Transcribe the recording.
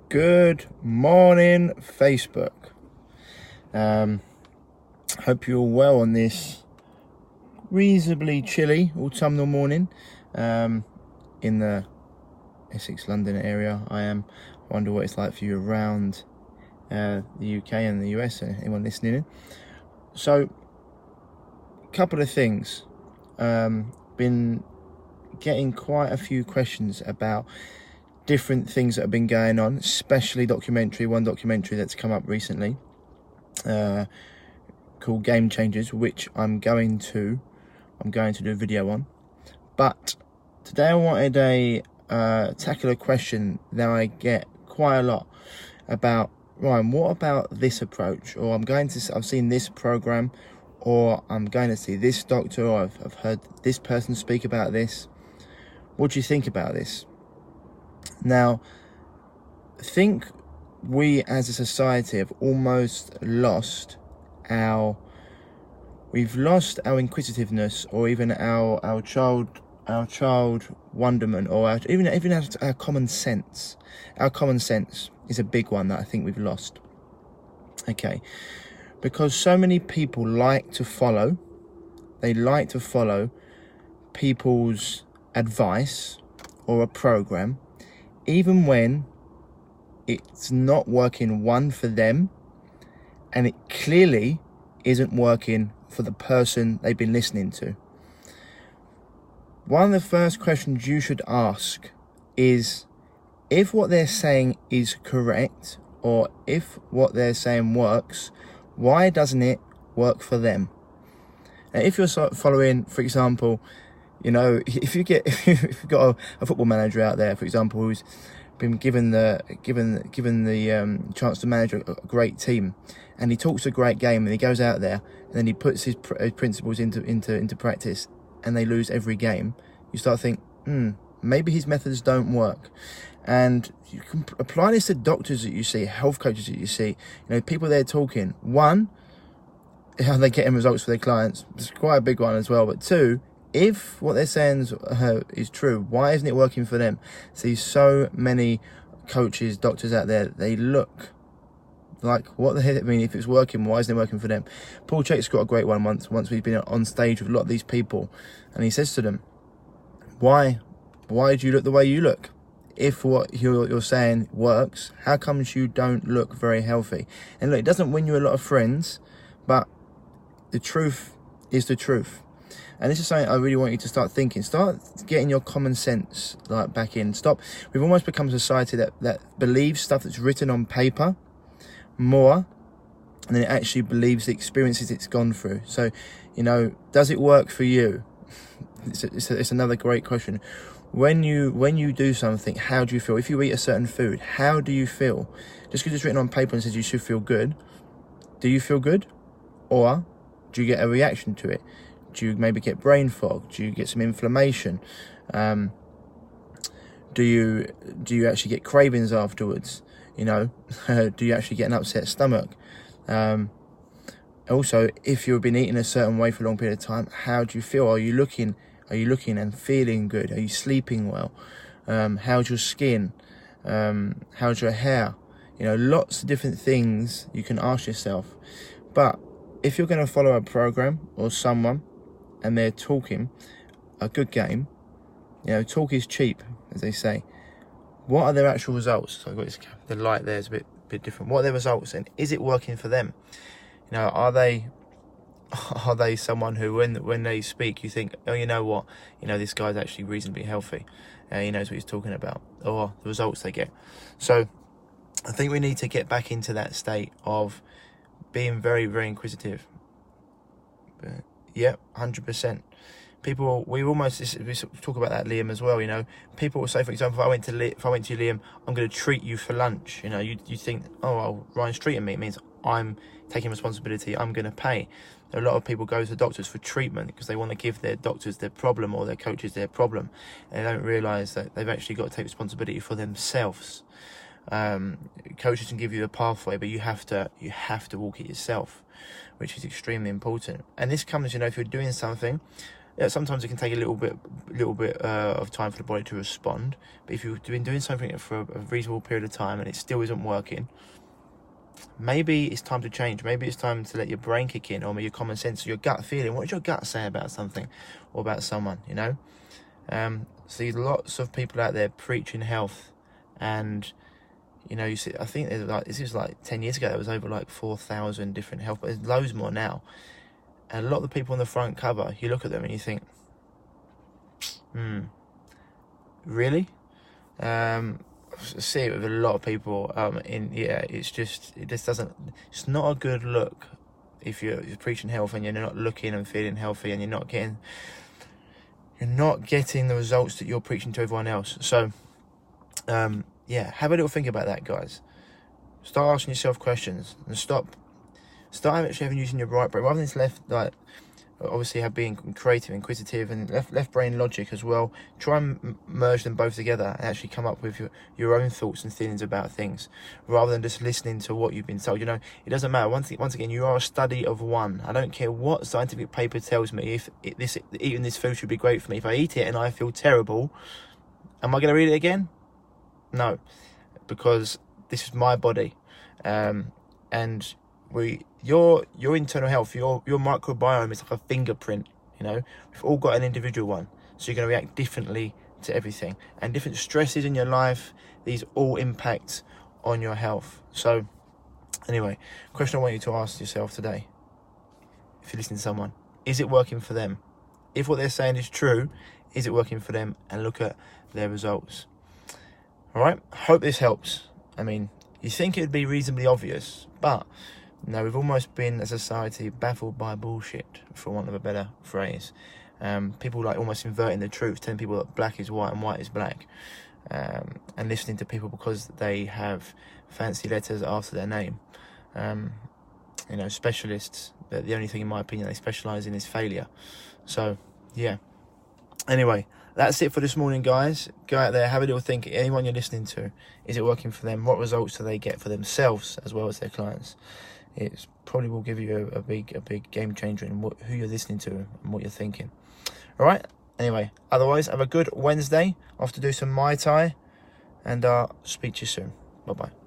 Good morning, Facebook. Hope you're all well on this reasonably chilly autumnal morning in the Essex, London area. I wonder what it's like for you around the UK and the US and anyone listening in. So, a couple of things. Been getting quite a few questions about different things that have been going on, especially one documentary that's come up recently called Game Changers, which I'm going to do a video on. But today I wanted to tackle a question that I get quite a lot about. Ryan, what about this approach? Or I've seen this program, or I'm going to see this doctor, or I've heard this person speak about this. What do you think about this? Now, I think we as a society have almost lost our inquisitiveness, or even our child wonderment, or even our common sense. Our common sense is a big one that I think we've lost. Okay, because so many people like to follow people's advice or a program, even when it's not working, one, for them, and it clearly isn't working for the person they've been listening to. One of the first questions you should ask is, if what they're saying is correct, or if what they're saying works, why doesn't it work for them? Now, if you're following, for example, if you've got a football manager out there, for example, who's been given the chance to manage a great team, and he talks a great game, and he goes out there and then he puts his principles into practice, and they lose every game, you start thinking, maybe his methods don't work. And you can apply this to doctors that you see, health coaches that you see, people they're talking. One, how they're getting results for their clients. It's quite a big one as well. But two, if what they're saying is true, why isn't it working for them? See, so many coaches, doctors out there, they look like, what the heck? I mean, if it's working, why isn't it working for them? Paul Chek's got a great one once we've been on stage with a lot of these people, and he says to them, why do you look the way you look? If what you're saying works, how comes you don't look very healthy? And look, it doesn't win you a lot of friends, but the truth is the truth. And this is something I really want you to start thinking. Start getting your common sense back in. We've almost become a society that believes stuff that's written on paper more than it actually believes the experiences it's gone through. So, does it work for you? It's another great question. When you do something, how do you feel? If you eat a certain food, how do you feel? Just because it's written on paper and says you should feel good, do you feel good? Or do you get a reaction to it? Do you maybe get brain fog? Do you get some inflammation? Do you actually get cravings afterwards? Do you actually get an upset stomach? Also, if you've been eating a certain way for a long period of time, how do you feel? Are you looking and feeling good? Are you sleeping well? How's your skin? How's your hair? Lots of different things you can ask yourself. But if you're going to follow a program or someone and they're talking a good game, talk is cheap, as they say. What are their actual results? So I've got the light there is a bit different. What are their results, and is it working for them? Are they someone who, when they speak, you think, oh, you know what, this guy's actually reasonably healthy, he knows what he's talking about, or the results they get. So I think we need to get back into that state of being very, very inquisitive. But yeah, 100%. People, we talk about that, Liam, as well. People will say, for example, if I went to you, Liam, I'm going to treat you for lunch. You think, oh, well, Ryan's treating me. It means I'm taking responsibility. I'm going to pay. A lot of people go to doctors for treatment because they want to give their doctors their problem, or their coaches their problem, and they don't realise that they've actually got to take responsibility for themselves. Coaches can give you a pathway, but you have to walk it yourself, which is extremely important. And this comes, if you're doing something, Yeah, sometimes it can take a little bit of time for the body to respond. But if you've been doing something for a reasonable period of time and it still isn't working, maybe it's time to change. Maybe it's time to let your brain kick in, or your common sense, or your gut feeling. What does your gut say about something or about someone, you know? See lots of people out there preaching health, and you know, you see, I think there's this is 10 years ago, there was over 4,000 different health, but there's loads more now. And a lot of the people on the front cover, you look at them and you think, really? I see it with a lot of people. It's not a good look if you're preaching health and you're not looking and feeling healthy, and you're not getting the results that you're preaching to everyone else. So, yeah, have a little think about that, guys. Start asking yourself questions and start actually having using your right brain rather than this left. Obviously, being creative, inquisitive, and left brain logic as well. Try and merge them both together and actually come up with your own thoughts and feelings about things, rather than just listening to what you've been told. You know, it doesn't matter. Once again, you are a study of one. I don't care what scientific paper tells me if eating this food should be great for me. If I eat it and I feel terrible, am I going to read it again? No, because this is my body, and your internal health, your microbiome is like a fingerprint. You know, we've all got an individual one, so you're going to react differently to everything, and different stresses in your life. These all impact on your health. So, anyway, question I want you to ask yourself today: if you're listening to someone, is it working for them? If what they're saying is true, is it working for them? And look at their results. All right, hope this helps. I mean, you think it would be reasonably obvious, but no, we've almost been, as a society, baffled by bullshit, for want of a better phrase. People almost inverting the truth, telling people that black is white and white is black, and listening to people because they have fancy letters after their name. You know, specialists, the only thing, in my opinion, they specialise in is failure. So, yeah. Anyway, that's it for this morning, guys. Go out there, have a little think. Anyone you're listening to, is it working for them? What results do they get for themselves as well as their clients? It probably will give you a big game changer in who you're listening to and what you're thinking. All right. Anyway, otherwise, have a good Wednesday. Off to do some Mai Tai, and speak to you soon. Bye bye.